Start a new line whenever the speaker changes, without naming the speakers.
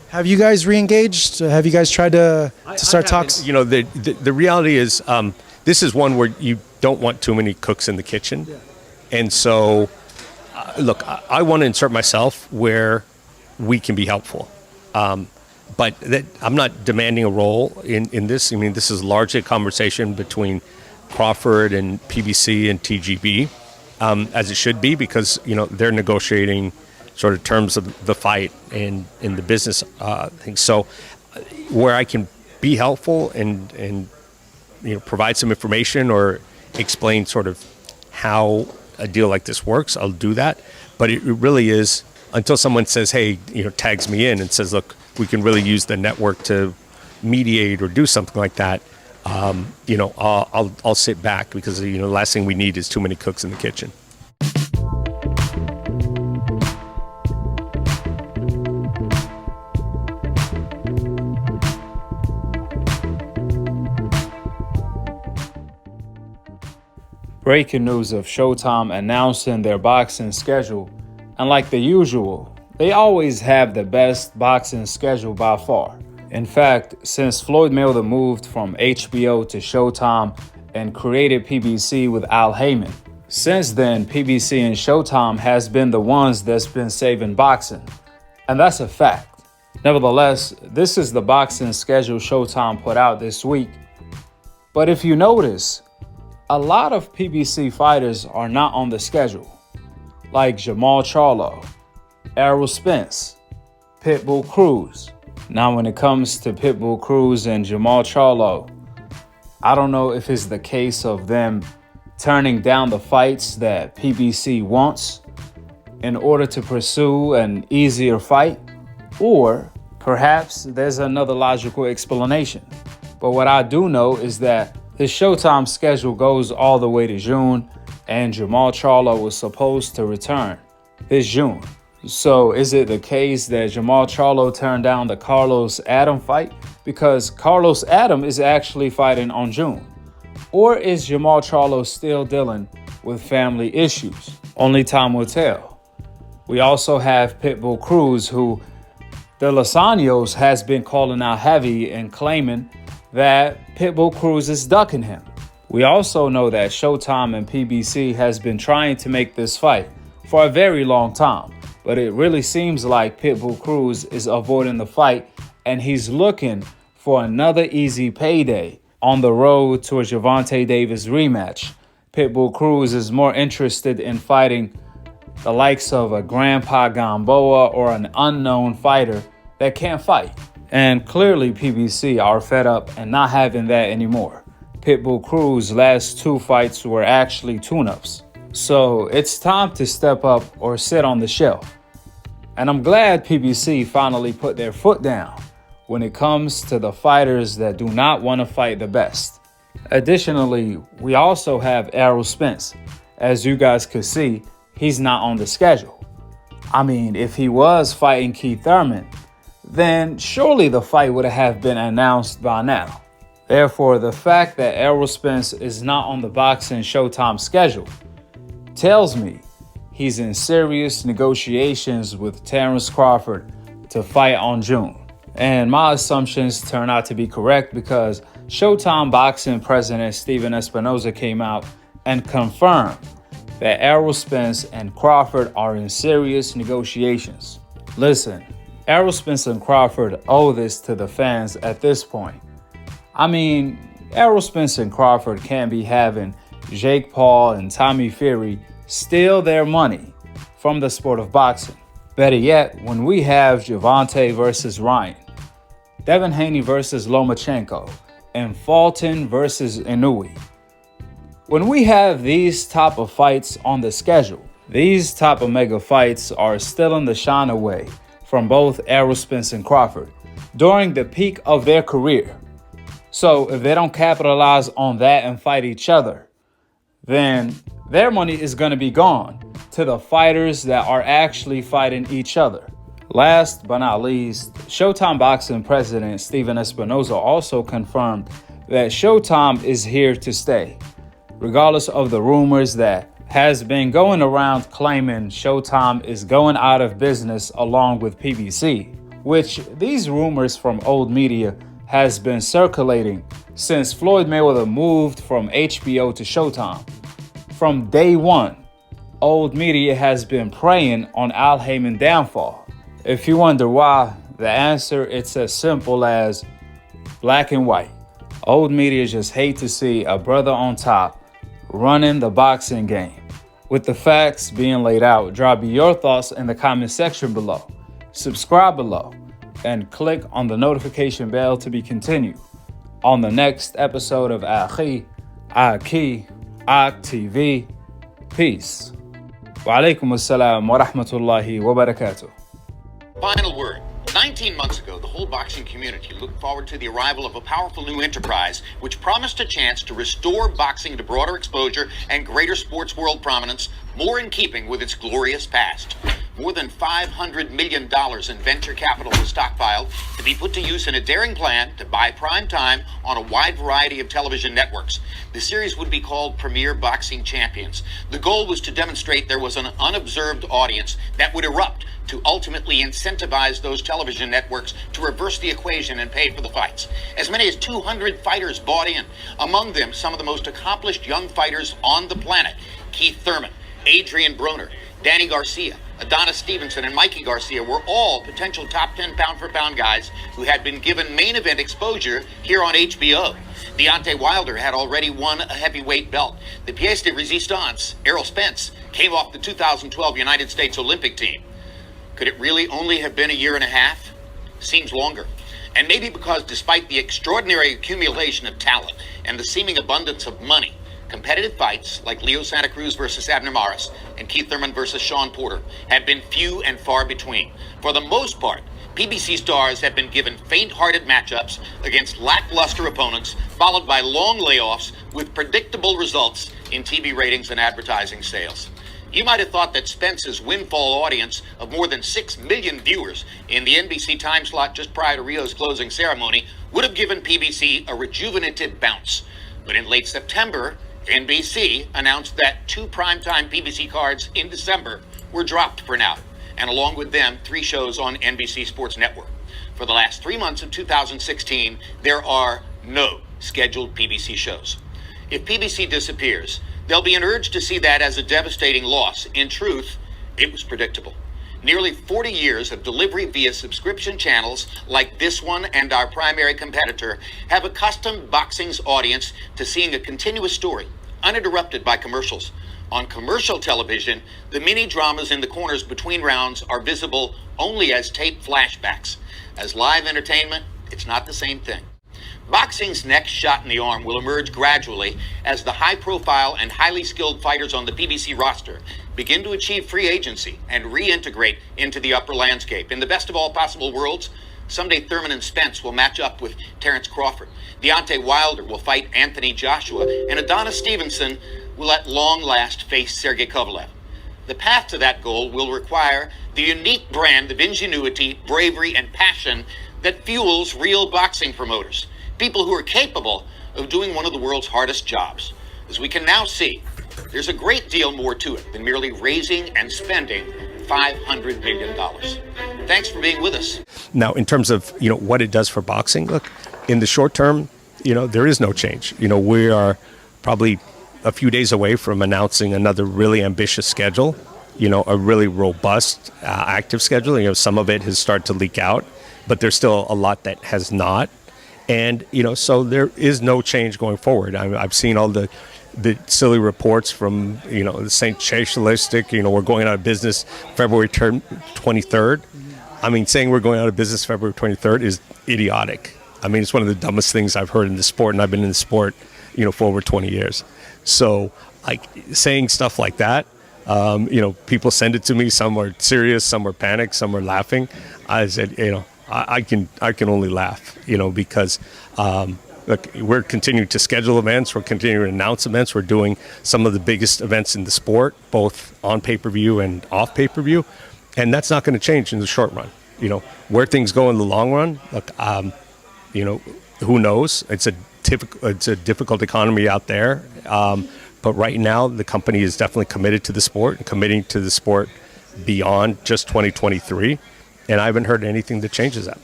Have you guys re-engaged? Have you guys tried to start talks?
You know, the reality is this is one where you don't want too many cooks in the kitchen. Yeah. And so, look, I want to insert myself where we can be helpful. But I'm not demanding a role in this. I mean, this is largely a conversation between Crawford and PBC and TGB, as it should be, because, you know, they're negotiating sort of terms of the fight and in the business things. So where I can be helpful and you know, provide some information or explain sort of how a deal like this works, I'll do that. But it really is until someone says, hey, you know, tags me in and says, look, we can really use the network to mediate or do something like that. You know, I'll sit back because, you know, the last thing we need is too many cooks in the kitchen.
Breaking news of Showtime announcing their boxing schedule, and like the usual, they always have the best boxing schedule by far. In fact, since Floyd Mayweather moved from HBO to Showtime and created PBC with Al Heyman, since then PBC and Showtime has been the ones that's been saving boxing, and that's a fact. Nevertheless, this is the boxing schedule Showtime put out this week. But if you notice, a lot of PBC fighters are not on the schedule, like Jamal Charlo, Errol Spence, Pitbull Cruz. Now, when it comes to Pitbull Cruz and Jamal Charlo, I don't know if it's the case of them turning down the fights that PBC wants in order to pursue an easier fight, or perhaps there's another logical explanation. But what I do know is that the Showtime schedule goes all the way to June, and Jamal Charlo was supposed to return this June. So is it the case that Jamal Charlo turned down the Carlos Adam fight because Carlos Adam is actually fighting on June? Or is Jamal Charlo still dealing with family issues? Only time will tell. We also have Pitbull Cruz, who the Lozanios has been calling out heavy and claiming that Pitbull Cruz is ducking him. We also know that Showtime and PBC has been trying to make this fight for a very long time, but it really seems like Pitbull Cruz is avoiding the fight and he's looking for another easy payday on the road to a Gervonta Davis rematch. Pitbull Cruz is more interested in fighting the likes of a Grandpa Gamboa or an unknown fighter that can't fight. And clearly PBC are fed up and not having that anymore. Pitbull Cruz's last two fights were actually tune-ups. So it's time to step up or sit on the shelf. And I'm glad PBC finally put their foot down when it comes to the fighters that do not want to fight the best. Additionally, we also have Errol Spence. As you guys could see, he's not on the schedule. I mean, if he was fighting Keith Thurman, then surely the fight would have been announced by now. Therefore, the fact that Errol Spence is not on the boxing Showtime schedule tells me he's in serious negotiations with Terence Crawford to fight on June. And my assumptions turn out to be correct because Showtime Boxing President Steven Espinoza came out and confirmed that Errol Spence and Crawford are in serious negotiations. Listen, Errol Spence and Crawford owe this to the fans at this point. I mean, Errol Spence and Crawford can't be having Jake Paul and Tommy Fury steal their money from the sport of boxing. Better yet, when we have Gervonta versus Ryan, Devin Haney versus Lomachenko, and Fulton versus Inoue. When we have these type of fights on the schedule, these type of mega fights are stealing the shine away from both Errol Spence and Crawford during the peak of their career. So if they don't capitalize on that and fight each other, then their money is going to be gone to the fighters that are actually fighting each other. Last but not least, Showtime Boxing President Steven Espinoza also confirmed that Showtime is here to stay, regardless of the rumors that has been going around claiming Showtime is going out of business along with PBC. which these rumors from old media has been circulating since Floyd Mayweather moved from HBO to Showtime. From day one, old media has been preying on Al Heyman's downfall. If you wonder why, the answer it's as simple as black and white. Old media just hate to see a brother on top running the boxing game. With the facts being laid out, drop your thoughts in the comment section below. Subscribe below and click on the notification bell to be continued on the next episode of Akhi, Aki, Ak TV. Peace. Wa alaikum assalam wa rahmatullahi wa barakatuh.
Final word. 19 months ago, the whole boxing community looked forward to the arrival of a powerful new enterprise which promised a chance to restore boxing to broader exposure and greater sports world prominence, more in keeping with its glorious past. More than $500 million in venture capital was stockpiled to be put to use in a daring plan to buy prime time on a wide variety of television networks. The series would be called Premier Boxing Champions. The goal was to demonstrate there was an unobserved audience that would erupt to ultimately incentivize those television networks to reverse the equation and pay for the fights. As many as 200 fighters bought in, among them some of the most accomplished young fighters on the planet. Keith Thurman, Adrian Broner, Danny Garcia, Adonis Stevenson, and Mikey Garcia were all potential top 10 pound-for-pound guys who had been given main event exposure here on HBO. Deontay Wilder had already won a heavyweight belt. The pièce de résistance, Errol Spence, came off the 2012 United States Olympic team. Could it really only have been a year and a half? Seems longer. And maybe because despite the extraordinary accumulation of talent and the seeming abundance of money, competitive fights like Leo Santa Cruz versus Abner Maris and Keith Thurman versus Sean Porter have been few and far between. For the most part, PBC stars have been given faint-hearted matchups against lackluster opponents, followed by long layoffs with predictable results in TV ratings and advertising sales. You might have thought that Spence's windfall audience of more than 6 million viewers in the NBC time slot just prior to Rio's closing ceremony would have given PBC a rejuvenative bounce. But in late September, NBC announced that 2 primetime PBC cards in December were dropped for now, and along with them, 3 shows on NBC Sports Network. For the last 3 months of 2016, there are no scheduled PBC shows. If PBC disappears, there'll be an urge to see that as a devastating loss. In truth, it was predictable. Nearly 40 years of delivery via subscription channels like this one and our primary competitor have accustomed boxing's audience to seeing a continuous story, uninterrupted by commercials. On commercial television, the mini dramas in the corners between rounds are visible only as tape flashbacks. As live entertainment, it's not the same thing. Boxing's next shot in the arm will emerge gradually as the high-profile and highly skilled fighters on the PBC roster begin to achieve free agency and reintegrate into the upper landscape. In the best of all possible worlds, someday Thurman and Spence will match up with Terence Crawford. Deontay Wilder will fight Anthony Joshua, and Adonis Stevenson will at long last face Sergey Kovalev. The path to that goal will require the unique brand of ingenuity, bravery, and passion that fuels real boxing promoters. People who are capable of doing one of the world's hardest jobs. As we can now see, there's a great deal more to it than merely raising and spending $500 million. Thanks for being with us.
Now, in terms of, what it does for boxing, look, in the short term, there is no change. We are probably a few days away from announcing another really ambitious schedule, a really robust, active schedule. Some of it has started to leak out, but there's still a lot that has not. And, so there is no change going forward. I've seen all the silly reports from, the St. Chasalistic, we're going out of business February 23rd. Saying we're going out of business February 23rd is idiotic. It's one of the dumbest things I've heard in the sport, and I've been in the sport, for over 20 years. So, saying stuff like that, people send it to me. Some are serious, some are panicked, some are laughing. I said, I can only laugh, because look, we're continuing to schedule events, we're continuing to announce events, we're doing some of the biggest events in the sport, both on pay-per-view and off pay-per-view, and that's not going to change in the short run. Where things go in the long run, look, who knows? It's a difficult economy out there, but right now the company is definitely committed to the sport and committing to the sport beyond just 2023. And I haven't heard anything that changes that.